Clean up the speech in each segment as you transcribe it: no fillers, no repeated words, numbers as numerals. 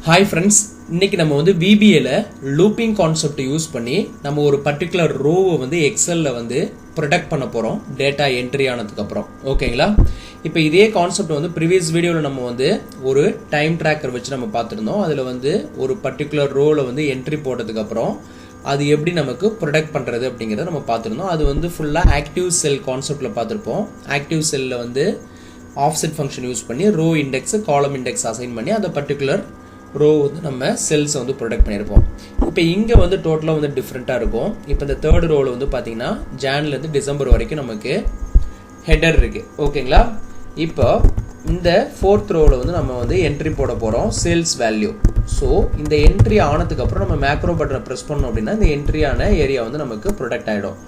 Hi friends, இன்னைக்கு நம்ம வந்து VBA ல looping concept யூஸ் பண்ணி நம்ம ஒரு particular row வந்து Excel ல வந்து ப்ரொடக்ட் பண்ண போறோம் டேட்டா என்ட்ரி ஆனதுக்கு அப்புறம். ஓகேங்களா? இப்போ இதே கான்செப்ட் வந்து previous வீடியோல நம்ம வந்து ஒரு டைம் ட்ராக்கர் வச்சு நம்ம பார்த்திருந்தோம். அதுல வந்து ஒரு particular rowல வந்து என்ட்ரி போட்டதுக்கு அப்புறம் அது எப்படி நமக்கு ப்ரொடக்ட் பண்றது அப்படிங்கறத நம்ம பார்த்திருந்தோம். அது வந்து ஃபுல்லா ஆக்டிவ் செல் கான்செப்ட்ல பார்த்திருப்போம். ஆக்டிவ் செல்ல வந்து ஆஃப்செட் ஃபங்க்ஷன் யூஸ் பண்ணி ரோ இண்டெக்ஸ் காலம் இண்டெக்ஸ் அசைன் பண்ணி அந்த பர்టిక్యులர் ரோ வந்து நம்ம செல்ஸ் வந்து ப்ரொடக்ட் பண்ணியிருப்போம். இப்போ இங்கே வந்து டோட்டலாக வந்து டிஃப்ரெண்ட்டாக இருக்கும். இப்போ இந்த தேர்ட் ரோவில் வந்து பார்த்தீங்கன்னா ஜான்லேருந்து டிசம்பர் வரைக்கும் நமக்கு ஹெடர் இருக்கு. ஓகேங்களா? இப்போ இந்த ஃபோர்த் ரோவில் வந்து நம்ம வந்து என்ட்ரி போட போகிறோம் சேல்ஸ் வேல்யூ. ஸோ இந்த என்ட்ரி ஆனதுக்கு அப்புறம் நம்ம மேக்ரோ பட்டனை ப்ரெஸ் பண்ணோம் அப்படின்னா இந்த என்ட்ரியான ஏரியா வந்து நமக்கு ப்ரொடக்ட் ஆகிடும்.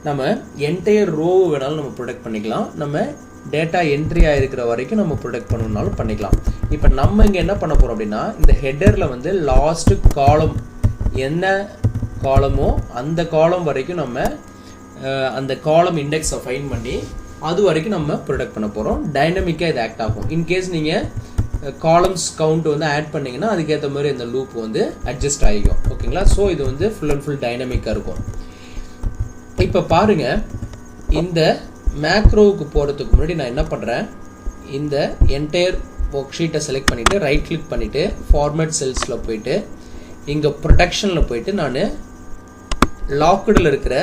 நம்ம என்டையர் ரோ வேணாலும் நம்ம ப்ரொடக்ட் பண்ணிக்கலாம். நம்ம டேட்டா என்ட்ரி ஆயிருக்கிற வரைக்கும் நம்ம ப்ரொடக்ட் பண்ணணும்னாலும் பண்ணிக்கலாம். இப்போ நம்ம இங்கே என்ன பண்ண போகிறோம் அப்படின்னா இந்த ஹெடரில் வந்து லாஸ்ட் காலம் என்ன காலமோ அந்த காலம் வரைக்கும் நம்ம அந்த காலம் இண்டெக்ஸை ஃபைன் பண்ணி அது வரைக்கும் நம்ம ப்ரொடக்ட் பண்ண போகிறோம். டைனமிக்காக இது ஆக்ட் ஆகும். இன்கேஸ் நீங்கள் காலம்ஸ் கவுண்ட் வந்து ஆட் பண்ணிங்கன்னா அதுக்கேற்ற மாதிரி இந்த லூப் வந்து அட்ஜஸ்ட் ஆகிக்கும். ஓகேங்களா? ஸோ இது வந்து ஃபுல் அண்ட் ஃபுல் டைனமிக்காக இருக்கும். இப்போ பாருங்க, இந்த மேக்ரோவுக்கு போகிறதுக்கு முன்னாடி நான் என்ன பண்ணுறேன், இந்த என்டையர் ஒர்க் ஷீட்டை செலக்ட் பண்ணிவிட்டு ரைட் கிளிக் பண்ணிவிட்டு ஃபார்மேட் செல்ஸில் போயிட்டு இங்கே ப்ரொடக்ஷனில் போயிட்டு நான் லாக்டில் இருக்கிற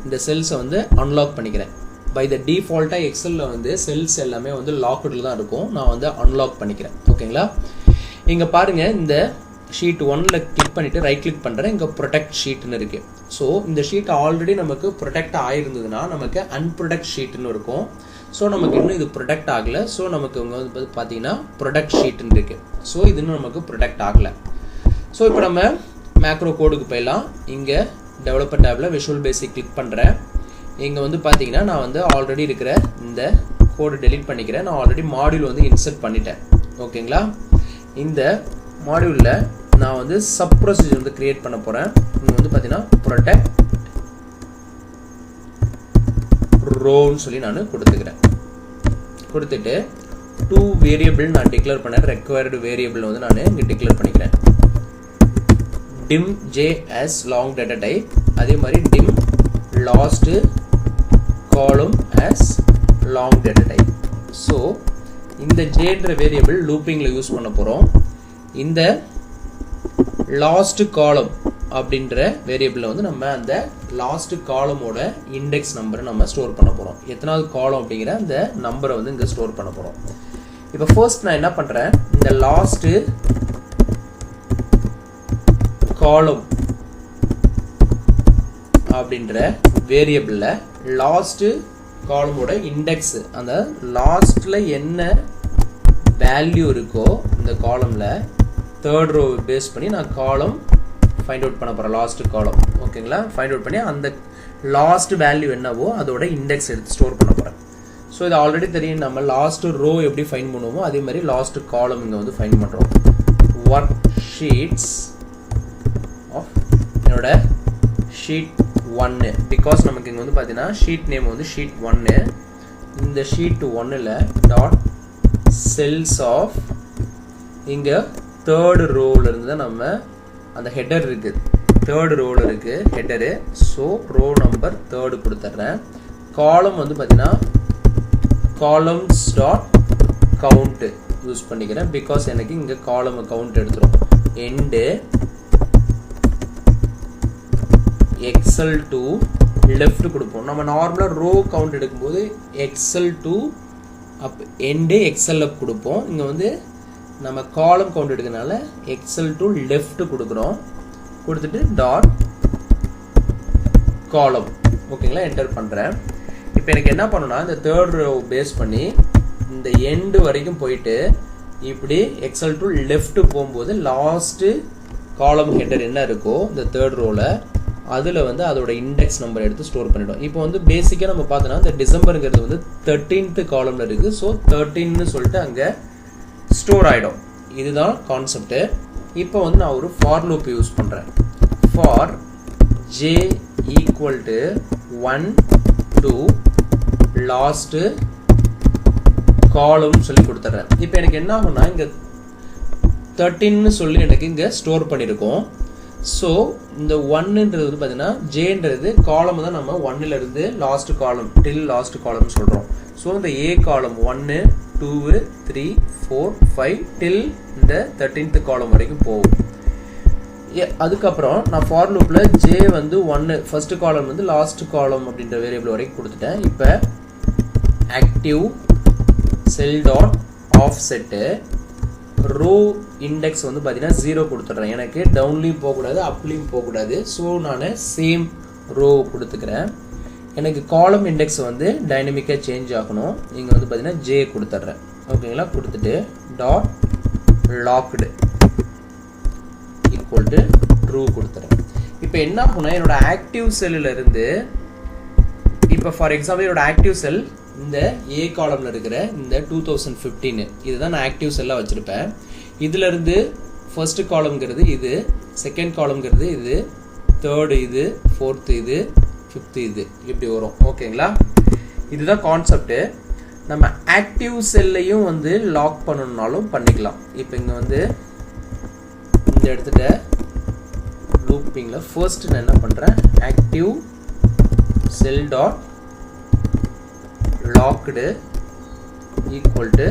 இந்த செல்ஸை வந்து அன்லாக் பண்ணிக்கிறேன். பை த டிஃபால்ட்டாக எக்ஸலில் வந்து செல்ஸ் எல்லாமே வந்து லாக்டில் தான் இருக்கும். நான் வந்து அன்லாக் பண்ணிக்கிறேன். ஓகேங்களா? இங்கே பாருங்கள், இந்த ஷீட் 1ல் கிளிக் பண்ணிவிட்டு ரைட் கிளிக் பண்ணுறேன். இங்கே ப்ரொடக்ட் ஷீட்னு இருக்குது. ஸோ இந்த ஷீட் ஆல்ரெடி நமக்கு ப்ரொடக்ட் ஆகிருந்ததுன்னா நமக்கு அன்ப்ரொடக்ட் ஷீட்னு இருக்கும். ஸோ நமக்கு இன்னும் இது ப்ரொடக்ட் ஆகலை. ஸோ நமக்கு இங்கே வந்து பார்த்தீங்கன்னா ப்ரொடக்ட் ஷீட்னு இருக்குது. ஸோ இது இன்னும் நமக்கு ப்ரொடக்ட் ஆகலை. ஸோ இப்போ நம்ம மேக்ரோ கோடுக்கு போயிடலாம். இங்கே developer table Visual Basic click பண்ணுறேன். இங்கே வந்து பார்த்தீங்கன்னா நான் வந்து ஆல்ரெடி இருக்கிற இந்த கோடு டெலீட் பண்ணிக்கிறேன். நான் ஆல்ரெடி மாடியூல் வந்து இன்சர்ட் பண்ணிட்டேன். ஓகேங்களா? இந்த மாடியூலில் நான் வந்து சப் ப்ரொசீஜர் வந்து கிரியேட் பண்ண போகிறேன். இங்கே வந்து பார்த்தீங்கன்னா ப்ரொடக்ட் ரோன்னு சொல்லி நான் கொடுத்துக்கிறேன். கொடுத்துட்டு 2 வேரியபிள் நான் டிக்ளேர் பண்ணேன். ரெக்வயர்டு வேரியபிள் வந்து நான் இங்கே டிக்ளேர் பண்ணிக்கிறேன். dim j as long data type, அதே மாதிரி dim last column as long data type. So இந்த jன்ற வேரியபிள் லூப்பிங்கில் யூஸ் பண்ண போகிறோம். இந்த லாஸ்ட் காலம் அப்படின்ற வேரியபிளில் வந்து நம்ம அந்த லாஸ்ட் காலமோட இண்டெக்ஸ் நம்பரை நம்ம ஸ்டோர் பண்ண போகிறோம். எத்தனாவது காலம் அப்படிங்கிற அந்த நம்பரை வந்து இங்கே ஸ்டோர் பண்ண போகிறோம். இப்போ ஃபர்ஸ்ட் நான் என்ன பண்ணுறேன், இந்த லாஸ்ட் காலம் அப்படின்ற வேரியபிளில் லாஸ்ட் காலமோட இண்டெக்ஸ், அந்த லாஸ்ட்ல என்ன வேல்யூ இருக்கோ இந்த காலம்ல தேர்ட் ரோ பேஸ் பண்ணி நான் காலம் ஃபைண்ட் அவுட் பண்ண போகிறேன். Last column. ஓகேங்களா? ஃபைண்ட் அவுட் பண்ணி அந்த லாஸ்ட் வேல்யூ என்னவோ அதோட இண்டெக்ஸ் எடுத்து ஸ்டோர் பண்ண போகிறேன். ஸோ இது ஆல்ரெடி தெரியும், நம்ம லாஸ்ட் ரோ எப்படி ஃபைண்ட் பண்ணுவோமோ அதே மாதிரி லாஸ்ட் காலம் இங்கே வந்து ஃபைண்ட் பண்ணுறோம். ஒர்க் ஷீட்ஸ் ஆஃப் என்னோட ஷீட் 1, பிகாஸ் நமக்கு இங்கே வந்து பார்த்தீங்கன்னா ஷீட் நேம் வந்து ஷீட் 1. இந்த ஷீட் 1ல் டாட் செல்ஸ் ஆஃப் இங்கே தேர்ட் ரோவில் இருந்து தான் நம்ம அந்த ஹெடர் இருக்குது. தேர்ட் ரோவில் இருக்குது ஹெடரு. ஸோ ரோ நம்பர் தேர்டு கொடுத்துட்றேன். காலம் வந்து பார்த்தீங்கன்னா காலம்ஸ் டாட் கவுண்ட் யூஸ் பண்ணிக்கிறேன். பிகாஸ் எனக்கு இங்கே காலம் கவுண்ட் எடுத்துரும். எண்டு எக்ஸல் டு லெஃப்ட் கொடுப்போம். நம்ம நார்மலாக ரோ கவுண்ட் எடுக்கும்போது Excel to up end Excel up கொடுப்போம். இங்கே வந்து நம்ம காலம் கவுண்ட் எடுக்கிறதுனால எக்ஸல் டு லெஃப்ட் கொடுக்குறோம். கொடுத்துட்டு டாட் காலம். ஓகேங்களா? என்டர் பண்ணுறேன். இப்போ எனக்கு என்ன பண்ணணும்னா இந்த தேர்ட் ரோ பேஸ் பண்ணி இந்த எண்டு வரைக்கும் போயிட்டு இப்படி எக்ஸல் டு லெஃப்ட் போகும்போது லாஸ்ட்டு காலம் ஹெடர் என்ன இருக்கோ இந்த தேர்ட் ரோவில் அதில் வந்து அதோட இண்டெக்ஸ் நம்பர் எடுத்து ஸ்டோர் பண்ணிடும். இப்போ வந்து பேசிக்காக நம்ம பார்த்தோன்னா இந்த டிசம்பருங்கிறது வந்து 13th காலமில் இருக்குது. ஸோ 13ன்னு சொல்லிட்டு அங்கே ஸ்டோர் ஆகிடும். இதுதான் கான்செப்ட். இப்போ வந்து நான் ஒரு ஃபார் லூப் யூஸ் பண்ணுறேன். For j equal to 1 to last column சொல்லி கொடுத்துட்றேன். இப்போ எனக்கு என்ன ஆகும்னா இங்கே 13 சொல்லி எனக்கு இங்கே ஸ்டோர் பண்ணியிருக்கோம். ஸோ இந்த 1ன்றது வந்து பார்த்தீங்கன்னா ஜேன்றது காலம் தான் நம்ம 1ல் இருந்து last column till last column சொல்கிறோம். ஸோ இந்த ஏ காலம் 1 2 3 4 5 டில் இந்த 13th காலம் வரைக்கும் போகும். அதுக்கப்புறம் நான் ஃபார் லூப்பில் ஜே வந்து 1 ஃபர்ஸ்ட் காலம் வந்து லாஸ்ட் காலம் அப்படின்ற வேரியபிள் வரைக்கும் கொடுத்துட்டேன். இப்போ ஆக்டிவ் செல் டாட் ஆஃப்செட்டு ரோ இண்டெக்ஸ் வந்து பார்த்தீங்கன்னா 0 கொடுத்துட்றேன். எனக்கு டவுன்லையும் போகக்கூடாது அப்லையும் போகக்கூடாது. ஸோ நான் சேம் ரோ கொடுத்துக்கிறேன். எனக்கு காலம் இண்டெக்ஸ் வந்து டைனமிக்காக சேஞ்ச் ஆகணும். இங்கே வந்து பார்த்தீங்கன்னா ஜே கொடுத்துட்றேன். ஓகேங்களா, கொடுத்துட்டு dot logged equal to true கொடுத்துறேன். இப்போ என்ன ஆகும்னா என்னோட ஆக்டிவ் செல்லில் இருந்து இப்போ ஃபார் எக்ஸாம்பிள் என்னோட ஆக்டிவ் செல் இந்த ஏ காலம்ல இருக்கிற இந்த 2015 இதுதான் நான் ஆக்டிவ் செல்லாக வச்சிருப்பேன். இதுல இருந்து ஃபர்ஸ்ட் காலம்ங்கிறது இது, செகண்ட் காலம்ங்கிறது இது, தேர்டு இது, ஃபோர்த் இது, ஃபிஃப்த் இது, இப்படி வரும். ஓகேங்களா, இதுதான் கான்செப்ட். நம்ம ஆக்டிவ் செல்லையும் வந்து லாக் பண்ணணும்னாலும் பண்ணிக்கலாம். இப்போ இங்க வந்து இந்த இடத்துல லூப்பிங்ல ஃபர்ஸ்ட் நான் என்ன பண்றேன், active sell dot logged equal to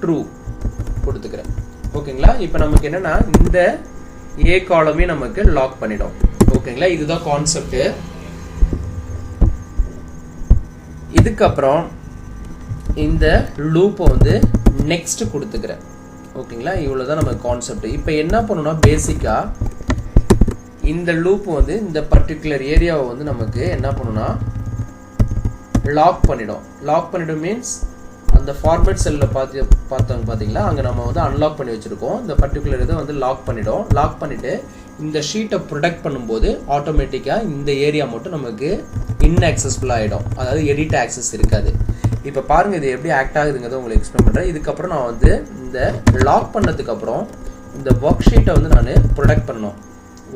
true கொடுத்துக்கிறேன். ஓகேங்களா, இப்போ நமக்கு என்னன்னா இந்த ஏ காலமே நமக்கு லாக் பண்ணிடும். ஓகேங்களா, இதுதான் கான்செப்ட். இதுக்கப்புறம் இந்த லூப்பை வந்து நெக்ஸ்ட் கொடுத்துக்கிறேன். ஓகேங்களா, இவ்வளோதான் நம்ம கான்செப்ட். இப்போ என்ன பண்ணணும்னா பேசிக்கா இந்த லூப் வந்து இந்த பர்டிகுலர் ஏரியாவை வந்து நமக்கு என்ன பண்ணணும்னா லாக் பண்ணிடும். லாக் பண்ணிடும் மீன்ஸ் அந்த ஃபார்மேட் செல்லில் பார்த்தவங்க பார்த்தீங்களா, அங்கே நம்ம வந்து அன்லாக் பண்ணி வச்சுருக்கோம். இந்த பர்டிகுலர் இதை வந்து லாக் பண்ணிடும். லாக் பண்ணிவிட்டு இந்த ஷீட்டை ப்ரொடெக்ட் பண்ணும்போது ஆட்டோமேட்டிக்காக இந்த ஏரியா மட்டும் நமக்கு இன்ஆக்சஸ்ஃபுல் ஆகிடும். அதாவது எடிட் ஆக்சஸ் இருக்காது. இப்போ பாருங்கள் இது எப்படி ஆக்ட் ஆகுதுங்கிறத உங்களுக்கு எக்ஸ்பிளைன் பண்ணுறேன். இதுக்கப்புறம் நான் வந்து இந்த லாக் பண்ணதுக்கப்புறம் இந்த ஒர்க் ஷீட்டை வந்து நான் ப்ரொடெக்ட் பண்ணணும்.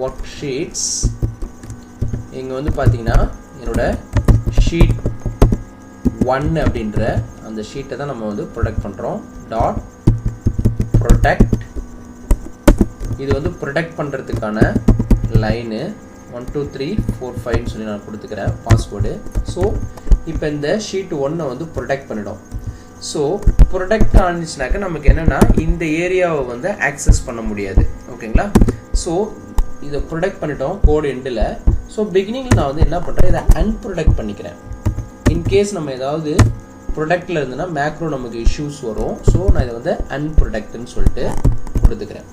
ஒர்க் ஷீட்ஸ் இங்கே வந்து பார்த்தீங்கன்னா என்னோட ஷீட் 1 அப்படின்ற அந்த ஷீட்டை தான் நம்ம வந்து ப்ரொடெக்ட் பண்ணுறோம். டாட் ப்ரொடெக்ட் இது வந்து ப்ரொடெக்ட் பண்ணுறதுக்கான லைனு 1 2 3 4 5 சொல்லி நான் கொடுத்துக்கிறேன் பாஸ்வேர்டு. ஸோ இப்போ இந்த ஷீட் 1 வந்து ப்ரொடெக்ட் பண்ணிடும். ஸோ ப்ரொடெக்ட் ஆனிச்சுனாக்க நமக்கு என்னென்னா இந்த ஏரியாவை வந்து ஆக்சஸ் பண்ண முடியாது. ஓகேங்களா, ஸோ இதை ப்ரொடெக்ட் பண்ணிட்டோம் கோட் எண்டில். ஸோ பிகினிங்கில் நான் வந்து என்ன பண்ணுறேன், இதை அன்ப்ரொடெக்ட் பண்ணிக்கிறேன். இன்கேஸ் நம்ம ஏதாவது ப்ரொடக்டில் இருந்ததுன்னா மேக்ரோ நமக்கு இஷ்யூஸ் வரும். ஸோ நான் இதை வந்து அன்ப்ரொடக்ட்னு சொல்லிட்டு கொடுத்துக்கிறேன்.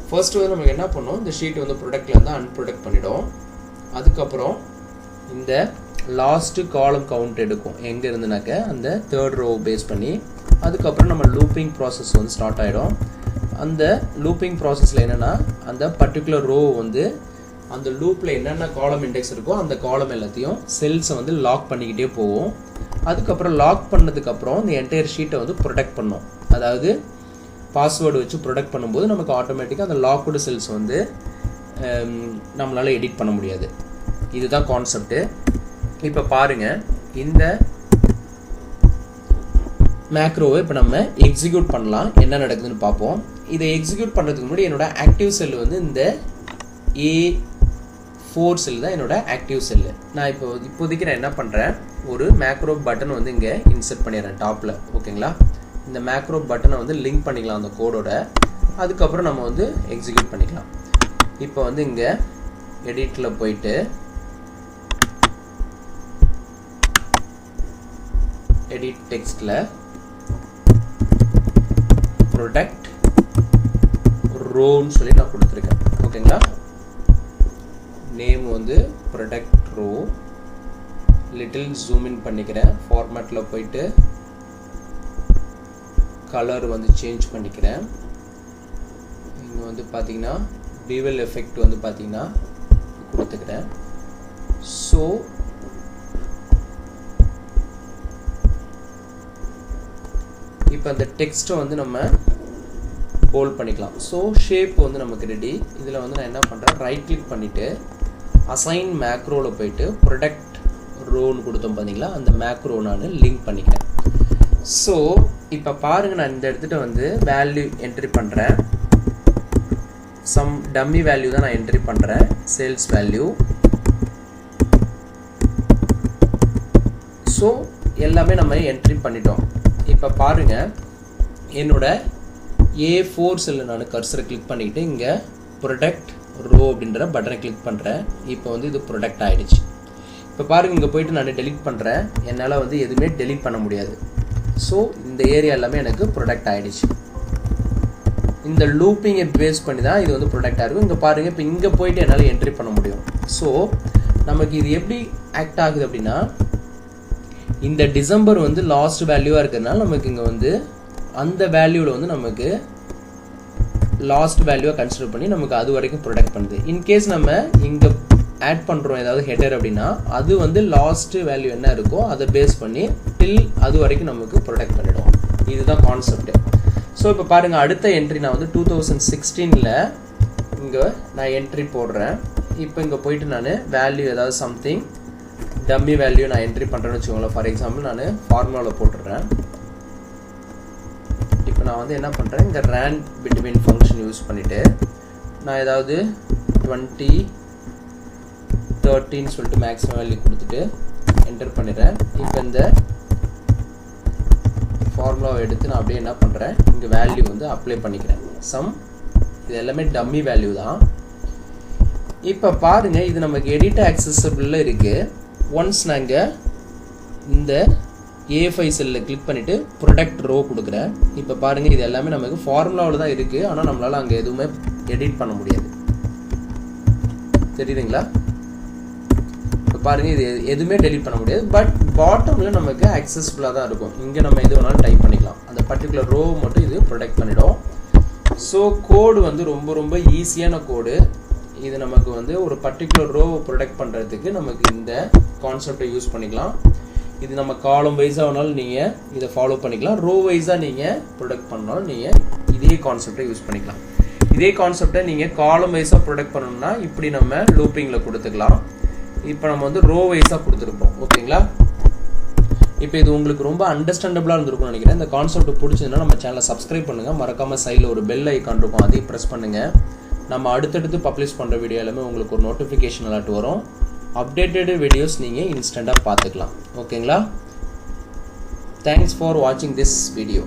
ஃபர்ஸ்ட் வந்து நமக்கு என்ன பண்ணோம், இந்த ஷீட் வந்து ப்ரொடக்டில் இருந்தால் அன்ப்ரொடக்ட் பண்ணிடும். அதுக்கப்புறம் இந்த லாஸ்ட் காலம் கவுண்ட் எடுக்கும் எங்கே இருந்துனாக்க அந்த தேர்ட் ரோ பேஸ் பண்ணி. அதுக்கப்புறம் நம்ம லூப்பிங் ப்ராசஸ் வந்து ஸ்டார்ட் ஆகிடும். அந்த லூப்பிங் ப்ராசஸில் என்னென்னா அந்த பர்டிகுலர் ரோ வந்து அந்த லூப்பில் என்னென்ன காலம் இண்டெக்ஸ் இருக்கோ அந்த காலம் எல்லாத்தையும் செல்ஸை வந்து லாக் பண்ணிக்கிட்டே போவோம். அதுக்கப்புறம் லாக் பண்ணதுக்கப்புறம் இந்த என்டையர் ஷீட்டை வந்து ப்ரொடெக்ட் பண்ணோம். அதாவது பாஸ்வேர்டு வச்சு ப்ரொடெக்ட் பண்ணும்போது நமக்கு ஆட்டோமேட்டிக்காக அந்த லாக்டு செல்ஸ் வந்து நம்மளால் எடிட் பண்ண முடியாது. இதுதான் கான்செப்ட்டு. இப்போ பாருங்கள், இந்த மேக்ரோவை இப்போ நம்ம எக்ஸிக்யூட் பண்ணலாம். என்ன நடக்குதுன்னு பார்ப்போம். இதை எக்ஸிக்யூட் பண்ணுறதுக்கு முன்னாடி என்னோட ஆக்டிவ் செல் வந்து இந்த A4 செல் தான் என்னோட ஆக்டிவ் செல்லு. நான் இப்போதைக்கு நான் என்ன பண்ணுறேன், ஒரு மேக்ரோ பட்டன் வந்து இங்கே இன்சர்ட் பண்ணிடுறேன் டாப்பில். ஓகேங்களா, இந்த மேக்ரோ பட்டனை வந்து லிங்க் பண்ணிக்கலாம் அந்த கோடோட. அதுக்கப்புறம் நம்ம வந்து எக்ஸிக்யூட் பண்ணிக்கலாம். இப்போ வந்து இங்கே எடிட்டில் போயிட்டு எடிட் டெக்ஸ்டில் ப்ரொடக்ட் ரோன்னு சொல்லி நான் கொடுத்துருக்கேன். ஓகேங்களா, நேம் வந்து product row. Little zoom in பண்ணிக்கிறேன். ஃபார்மேட்டில் போயிட்டு கலர் வந்து சேஞ்ச் பண்ணிக்கிறேன். இங்கே வந்து பார்த்தீங்கன்னா bevel எஃபெக்ட் வந்து பார்த்தீங்கன்னா கொடுத்துக்கிறேன். ஸோ இப்போ அந்த டெக்ஸ்ட்டை வந்து நம்ம போல்ட் பண்ணிக்கலாம். ஸோ ஷேப் வந்து நமக்கு ரெடி. இதில் வந்து நான் என்ன பண்ணுறேன், ரைட் கிளிக் பண்ணிவிட்டு அசைன் மேக்ரோவில் போயிட்டு ப்ரொடக்ட் ரோன்னு கொடுத்தோம் பார்த்தீங்களா, அந்த மேக்ரோ நான் லிங்க் பண்ணிக்கிறேன். ஸோ இப்போ பாருங்க, நான் இந்த இடத்துல வந்து வேல்யூ என்ட்ரி பண்ணுறேன். சம் டம்மி வேல்யூ தான் நான் என்ட்ரி பண்ணுறேன், சேல்ஸ் வேல்யூ. ஸோ எல்லாமே நம்ம என்ட்ரி பண்ணிட்டோம். இப்போ பாருங்க, என்னோட A4 செல்லில் நான் கர்சரை கிளிக் பண்ணிக்கிட்டு இங்கே ப்ரொடக்ட் ரோ அப்படின்ற பட்டனை கிளிக் பண்ணுறேன். இப்போ வந்து இது ப்ரொடக்ட் ஆகிடுச்சு. இப்போ பாருங்கள், இங்கே போயிட்டு நான் டெலிட் பண்ணுறேன். என்னால் வந்து எதுவுமே டெலிட் பண்ண முடியாது. ஸோ இந்த ஏரியா எல்லாமே எனக்கு ப்ரொடக்ட் ஆகிடுச்சு. இந்த லூப்பிங்கை பேஸ் பண்ணி தான் இது வந்து ப்ரொடக்ட் ஆகிருக்கும். இங்கே பாருங்கள், இப்போ இங்கே போயிட்டு என்னால் என்ட்ரி பண்ண முடியும். ஸோ நமக்கு இது எப்படி ஆக்ட் ஆகுது அப்படின்னா, இந்த டிசம்பர் வந்து லாஸ்ட் வேல்யூவாக இருக்கிறதுனால நமக்கு இங்கே வந்து அந்த வேல்யூவில் வந்து நமக்கு லாஸ்ட் வேல்யூவாக கன்சிடர் பண்ணி நமக்கு அது வரைக்கும் ப்ரொடக்ட் பண்ணுது. இன்கேஸ் நம்ம இங்கே ஆட் பண்ணுறோம் ஏதாவது ஹெடர் அப்படின்னா, அது வந்து லாஸ்ட் வேல்யூ என்ன இருக்கோ அதை பேஸ் பண்ணி டில் அது வரைக்கும் நமக்கு ப்ரொடக்ட் பண்ணிடும். இதுதான் கான்செப்ட். ஸோ இப்போ பாருங்கள், அடுத்த என்ட்ரி நான் வந்து 2016 இங்கே நான் என்ட்ரி போடுறேன். இப்போ இங்கே போயிட்டு நான் வேல்யூ ஏதாவது சம்திங் டம்மி வேல்யூ நான் என்ட்ரி பண்ணுறேன்னு வச்சுக்கோங்களேன். ஃபார் எக்ஸாம்பிள் நான் ஃபார்முலாவில் போட்டுடுறேன். இப்போ நான் வந்து என்ன பண்ணுறேன், இந்த ரேண்ட் பிட்வீன் ஃபங்க்ஷன் யூஸ் பண்ணிவிட்டு நான் ஏதாவது 2013 சொல்லிட்டு மேக்ஸிமம் வேல்யூ கொடுத்துட்டு என்டர் பண்ணிடுறேன். இப்போ இந்த ஃபார்முலாவை எடுத்து நான் அப்படியே என்ன பண்ணுறேன், இங்கே வேல்யூ வந்து அப்ளை பண்ணிக்கிறேன். இது எல்லாமே டம்மி வேல்யூ தான். இப்போ பாருங்கள், இது நமக்கு எடிட் ஆக்சசபிளில் இருக்குது. ஒன்ஸ் நாங்கள் இந்த A5 செல்லில் கிளிக் பண்ணிவிட்டு ப்ரொடக்ட் ரோ கொடுக்குறேன். இப்போ பாருங்கள், இது எல்லாமே நமக்கு ஃபார்முலாவில் தான் இருக்குது. ஆனால் நம்மளால் அங்கே எதுவுமே எடிட் பண்ண முடியாது. தெரியுதுங்களா? இப்போ பாருங்கள், இது எதுவுமே டெலிட் பண்ண முடியாது. பட் பாட்டமில் நமக்கு ஆக்சஸபிளாக தான் இருக்கும். இங்கே நம்ம எது வேணாலும் டைப் பண்ணிக்கலாம். அந்த பர்டிகுலர் ரோ மட்டும் இது ப்ரொடக்ட் பண்ணிடும். ஸோ கோடு வந்து ரொம்ப ரொம்ப ஈஸியான கோடு. இது நமக்கு வந்து ஒரு பர்டிகுலர் ரோவை ப்ரொடக்ட் பண்ணுறதுக்கு நமக்கு இந்த கான்செப்டை யூஸ் பண்ணிக்கலாம். இது நம்ம காலம் வைஸாக வேணாலும் நீங்கள் இதை ஃபாலோ பண்ணிக்கலாம். ரோ வைஸாக நீங்கள் ப்ரொடக்ட் பண்ணாலும் நீங்கள் இதே கான்செப்டை யூஸ் பண்ணிக்கலாம். இதே கான்செப்டை நீங்கள் காலம் வைஸாக ப்ரொடக்ட் பண்ணணும்னா இப்படி நம்ம லூப்பிங்கில் கொடுத்துக்கலாம். இப்போ நம்ம வந்து ரோ வைஸாக கொடுத்துருப்போம். ஓகேங்களா? இப்போ இது உங்களுக்கு ரொம்ப அண்டர்ஸ்டாண்டபிளாக இருந்திருக்கும்னு நினைக்கிறேன். இந்த கான்செப்ட் பிடிச்சதுன்னா நம்ம சேனலை சப்ஸ்கிரைப் பண்ணுங்கள். மறக்காமல் சைடில் ஒரு பெல் ஐக்கான் இருக்கும், அதையும் ப்ரெஸ் பண்ணுங்கள். நம்ம அடுத்தடுத்து பப்ளிஷ் பண்ணுற வீடியோ எல்லாமே உங்களுக்கு ஒரு நோட்டிஃபிகேஷன் அலர்ட் வரும். அப்டேட்டடு வீடியோஸ் நீங்கள் இன்ஸ்டண்ட்டாக பார்த்துக்கலாம். ஓகேங்களா? தேங்க்ஸ் ஃபார் வாட்சிங் திஸ் வீடியோ.